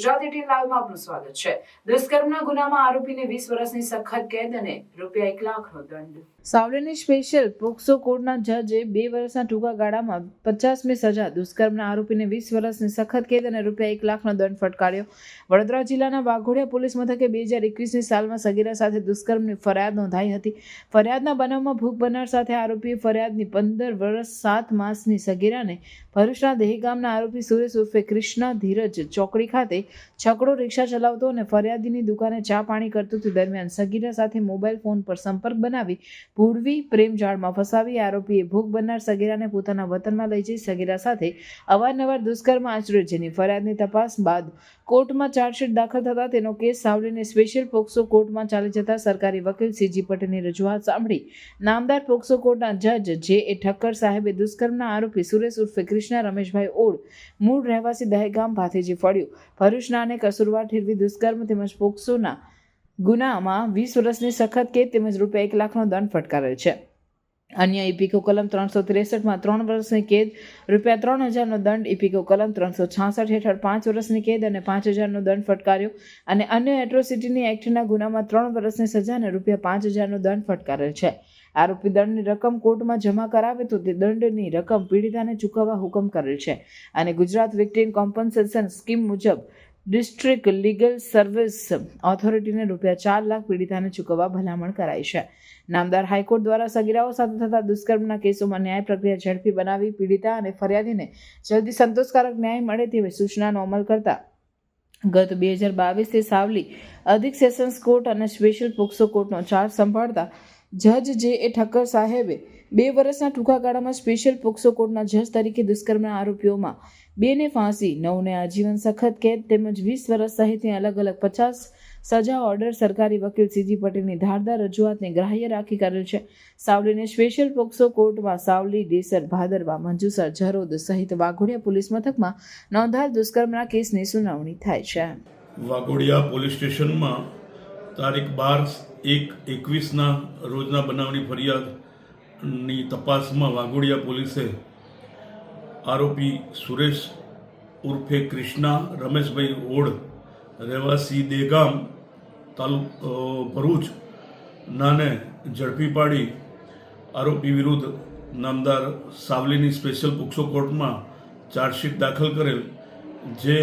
ગુજરાત 18 લાઈવમાં આપનું સ્વાગત છે। દુષ્કર્મના ગુનામાં આરોપીને 20 વર્ષની સખત કેદ અને રૂપિયા 1 લાખનો દંડ। સાવલીની સ્પેશિયલ પોક્સો કોર્ટના જજે 2 વર્ષના ટૂંકા ગાળામાં 50મી સજા, દુષ્કર્મના આરોપીને 20 વર્ષની સખત કેદ અને રૂપિયા 1 લાખનો દંડ ફટકાર્યો। વડોદરા જિલ્લાના વાઘોડિયા પોલીસ મથકે 2021ની સાલમાં સગીરા સાથે દુષ્કર્મની ફરિયાદ નોંધાઈ હતી। ફરિયાદના બનાવમાં ભોગ બનનાર સાથે આરોપીએ ફરિયાદની 15 વર્ષ 7 માસની સગીરાને ભરૂચના દહેગામના આરોપી સુરેશ ઉર્ફે કૃષ્ણા ધીરજ ચોકડી ખાતે છકડો રિક્ષા ચલાવતો અને ફરિયાદીની દુકાને ચા પાણી કરતો તે દરમિયાન સગીરા સાથે મોબાઈલ ફોન પર સંપર્ક બનાવી ભૂળવી પ્રેમ જાળમાં ફસાવી આરોપીએ ભોગ બનનાર સગીરાને પોતાના વતનમાં લઈ જઈ સગીરા સાથે અવારનવાર દુષ્કર્મ આચર્યો, જેની ફરિયાદની તપાસ બાદ કોર્ટમાં ચાર્જશીટ દાખલ થતા તેનો કેસ સાવલીની સ્પેશિયલ પોક્સો કોર્ટમાં ચાલી જતા સરકારી વકીલ સીજી પટેલની રજૂઆત સાંભળી નામદાર પોક્સો કોર્ટના જજ જે.એ. ઠક્કર સાહેબે દુષ્કર્મના આરોપી સુરેશ ઉર્ફે કૃષ્ણા રમેશભાઈ ઓડ મૂળ રહેવાસી દહેગામ ભાથીજી ફળ્યું ભરૂચના અને કસૂરવાર ઠેરવી દુષ્કર્મ તેમજ પોક્સોના ગુનામાં 20 વર્ષની સખત કેદ તેમજ રૂપિયા 1 લાખનો દંડ ફટકારેલ છે। અન્ય ઇપીકો કલમ 363માં 3 વર્ષની કેદ, રૂપિયા 3000નો દંડ, ઇપીકો કલમ 366 હેઠળ 5 વર્ષની કેદ અને 5000નો દંડ ફટકાર્યો અને અન્ય એટ્રોસિટીની એક્ટના ગુનામાં 3 વર્ષની સજા અને રૂપિયા 5000નો દંડ ફટકારેલ છે। આરોપી દંડની રકમ કોર્ટમાં જમા કરાવે તો તે દંડની રકમ પીડિતાને ચૂકવવા હુકમ કરેલ છે અને ગુજરાત વિક્ટિમ કોમ્પન્સેશન સ્કીમ મુજબ ડિસ્ટ્રિક્ટ લીગલ સર્વિસ ઓથોરિટીને રૂપિયા 4 લાખ પીડિતાને ચૂકવવા ભલામણ કરાઈ છે। નામદાર હાઈકોર્ટ દ્વારા સગીરાઓ સાથે થતા દુષ્કર્મના કેસોમાં ન્યાય પ્રક્રિયા ઝડપી બનાવી પીડિતા અને ફરિયાદીને જલ્દી સંતોષકારક ન્યાય મળે તેવી સૂચનાનો અમલ કરતા ગત 2022થી સાવલી અધિક સેશન્સ કોર્ટ અને સ્પેશિયલ પોક્સો કોર્ટનો ચાર્જ સંભાળતા જજ જે.એ. ઠક્કર સાહેબે 2 વર્ષના ટૂંકા ગાળામાં સ્પેશિયલ પોક્સો કોર્ટના જજ તરીકે દુષ્કર્મના આરોપીઓમાં 2 ને ફાંસી, 9ને આજીવન સખત કેદ તેમજ 20 વર્ષ સહિતની અલગ અલગ 50 સજા ઓર્ડર સરકારી વકીલ સીજી પટેલની ધારદાર રજૂઆતને ગ્રાહ્ય રાખી કરેલ છે। સાવલીની સ્પેશિયલ પોક્સો કોર્ટમાં સાવલી, ડેસર, ભાદરવા, મંજુસર, ઝરોદ સહિત વાઘોડિયા પોલીસ મથકમાં નોંધાયેલ દુષ્કર્મના કેસની સુનાવણી થાય છે। વાઘોડિયા પોલીસ સ્ટેશનમાં તારીખ 12/1/21ના રોજના બનાવની ફરિયાદની તપાસમાં વાઘોડિયા પોલીસે આરોપી સુરેશ ઉર્ફે કૃષ્ણા રમેશભાઈ ઓડ રહેવાસી દેગામ ભરૂચ નાને ઝડપી પાડી આરોપી વિરુદ્ધ નામદાર સાવલીની સ્પેશિયલ પોક્સો કોર્ટમાં ચાર્જશીટ દાખલ કરેલ, જે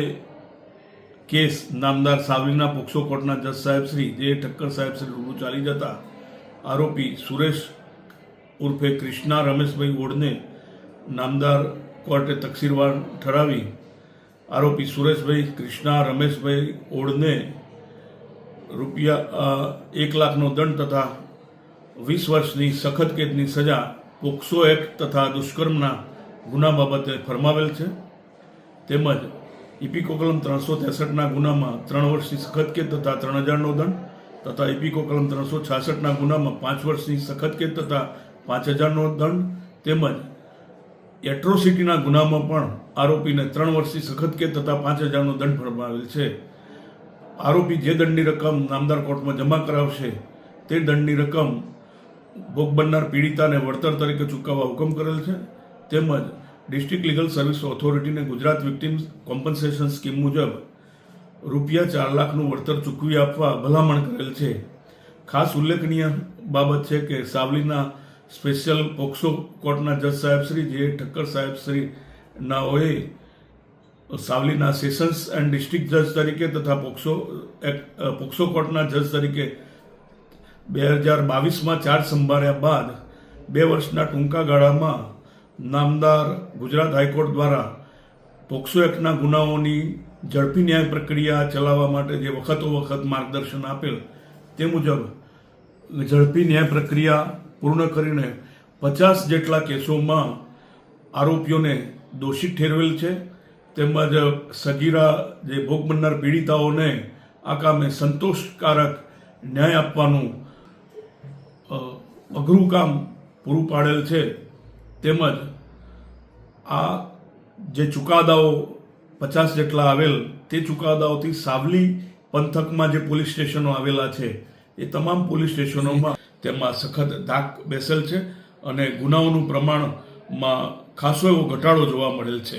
કેસ નામદાર સાવલીના પોક્સો કોર્ટના જજ સાહેબ શ્રી જે ઠક્કર સાહેબ શ્રી રૂબરૂ ચાલી જતા આરોપી સુરેશ ઉર્ફે કૃષ્ણા રમેશભાઈ ઓડને નામદાર કોર્ટે તકસીરવાર ઠરાવી આરોપી સુરેશભાઈ કૃષ્ણા રમેશભાઈ ઓડને રૂપિયા 1 લાખનો દંડ તથા 20 વર્ષની સખત કેદની સજા પોક્સો એક્ટ તથા દુષ્કર્મના ગુના બાબતે ફરમાવેલ છે। તેમજ ઇપીકો કલમ 363ના ગુનામાં 3 વર્ષની સખત કેદ તથા 3000નો દંડ તથા ઇપીકો કલમ 366ના ગુનામાં 5 વર્ષની સખત કેદ તથા 5000નો દંડ તેમજ એટ્રોસિટીના ગુનામાં પણ આરોપીને 3 વર્ષની સખત કેદ તથા 5000નો દંડ ફરમાવેલ છે। આરોપી જે દંડની રકમ નામદાર કોર્ટમાં જમા કરાવશે તે દંડની રકમ ભોગ બનનાર પીડિતાને વળતર તરીકે ચૂકવવા હુકમ કરેલ છે। તેમજ ડિસ્ટ્રિક્ટ લીગલ સર્વિસ ઓથોરિટીને ગુજરાત વિક્ટિમ કોમ્પન્સેશન સ્કીમ મુજબ રૂપિયા 4 લાખનું વળતર ચૂકવી આપવા ભલામણ કરેલ છે। ખાસ ઉલ્લેખનીય બાબત છે કે સાવલીના સ્પેશિયલ પોક્સો કોર્ટના જજ સાહેબ શ્રી જે ઠક્કર સાહેબ શ્રી નાઓએ સાવલીના સેશન્સ એન્ડ ડિસ્ટ્રિક્ટ જજ તરીકે તથા પોક્સો કોર્ટના જજ તરીકે 2022માં ચાર્જ સંભાળ્યા બાદ 2 વર્ષના ટૂંકા ગાળામાં નામદાર ગુજરાત હાઈકોર્ટ દ્વારા પોક્સો એક્ટના ગુનાઓની ઝડપી ન્યાય પ્રક્રિયા ચલાવવા માટે જે વખત માર્ગદર્શન આપેલ તે મુજબ ઝડપી ન્યાય પ્રક્રિયા પૂર્ણ કરીને 50 જેટલા કેસોમાં આરોપીઓને દોષિત ઠેરવેલ છે। તેમજ સગીરા જે ભોગ બનનાર પીડિતાઓને આ કામે સંતોષકારક ન્યાય આપવાનું અઘરું કામ પૂરું પાડેલ છે। તેમજ આ જે ચુકાદાઓ 50 જેટલા આવેલ તે ચુકાદાઓથી સાવલી પંથકમાં જે પોલીસ સ્ટેશનો આવેલા છે એ તમામ પોલીસ સ્ટેશનોમાં તેમાં સખત ધાક બેસેલ છે અને ગુનાઓનું પ્રમાણમાં ખાસો એવો ઘટાડો જોવા મળેલ છે।